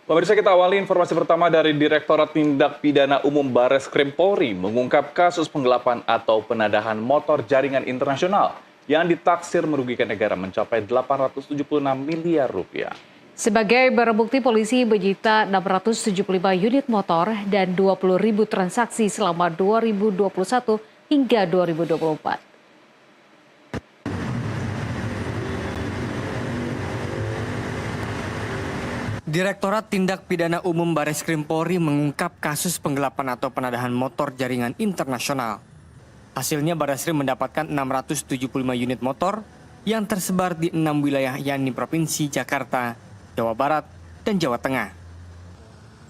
Pemirsa, kita awali informasi pertama dari Direktorat Tindak Pidana Umum Bareskrim Polri mengungkap kasus penggelapan atau penadahan motor jaringan internasional yang ditaksir merugikan negara mencapai 876 miliar rupiah. Sebagai barang bukti, polisi menyita 675 unit motor dan 20.000 transaksi selama 2021 hingga 2024. Direktorat Tindak Pidana Umum Bareskrim Polri mengungkap kasus penggelapan atau penadahan motor jaringan internasional. Hasilnya Bareskrim mendapatkan 675 unit motor yang tersebar di 6 wilayah yakni Provinsi Jakarta, Jawa Barat, dan Jawa Tengah.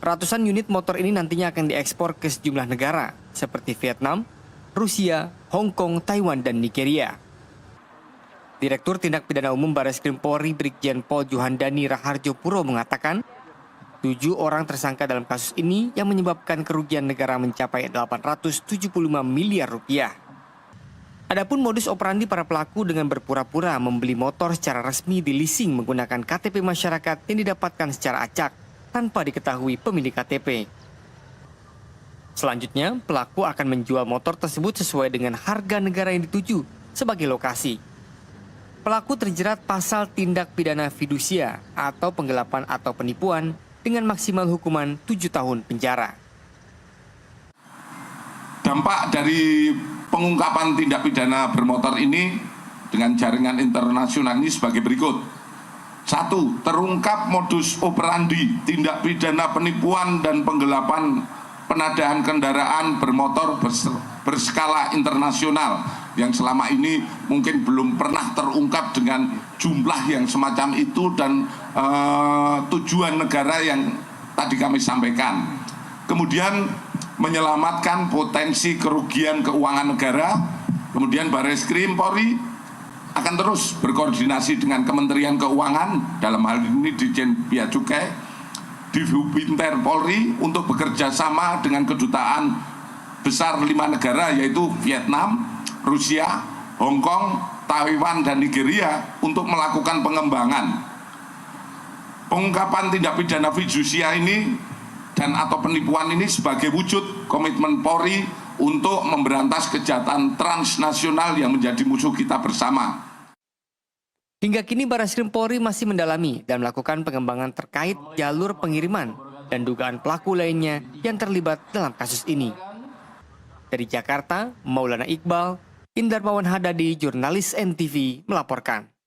Ratusan unit motor ini nantinya akan diekspor ke sejumlah negara seperti Vietnam, Rusia, Hong Kong, Taiwan, dan Nigeria. Direktur Tindak Pidana Umum Bareskrim Polri Brigjen Pol Juhandani Raharjo Puro mengatakan, 7 orang tersangka dalam kasus ini yang menyebabkan kerugian negara mencapai 875 miliar rupiah. Adapun modus operandi para pelaku dengan berpura-pura membeli motor secara resmi di leasing menggunakan KTP masyarakat yang didapatkan secara acak tanpa diketahui pemilik KTP. Selanjutnya, pelaku akan menjual motor tersebut sesuai dengan harga negara yang dituju sebagai lokasi. Pelaku terjerat pasal tindak pidana fidusia atau penggelapan atau penipuan dengan maksimal hukuman 7 tahun penjara. Dampak dari pengungkapan tindak pidana bermotor ini dengan jaringan internasional ini sebagai berikut. 1. Terungkap modus operandi tindak pidana penipuan dan penggelapan penadahan kendaraan bermotor berskala internasional yang selama ini mungkin belum pernah terungkap dengan jumlah yang semacam itu dan tujuan negara yang tadi kami sampaikan. Kemudian menyelamatkan potensi kerugian keuangan negara. Kemudian Bareskrim Polri akan terus berkoordinasi dengan Kementerian Keuangan, dalam hal ini Ditjen Bea Cukai, Divhubinter Polri untuk bekerja sama dengan kedutaan besar 5 negara yaitu Vietnam, Rusia, Hong Kong, Taiwan, dan Nigeria untuk melakukan pengembangan. Pengungkapan tindak pidana fidusia ini dan atau penipuan ini sebagai wujud komitmen Polri untuk memberantas kejahatan transnasional yang menjadi musuh kita bersama. Hingga kini Bareskrim Polri masih mendalami dan melakukan pengembangan terkait jalur pengiriman dan dugaan pelaku lainnya yang terlibat dalam kasus ini. Dari Jakarta, Maulana Iqbal, Indar Pawan Hadadi, jurnalis NTV melaporkan.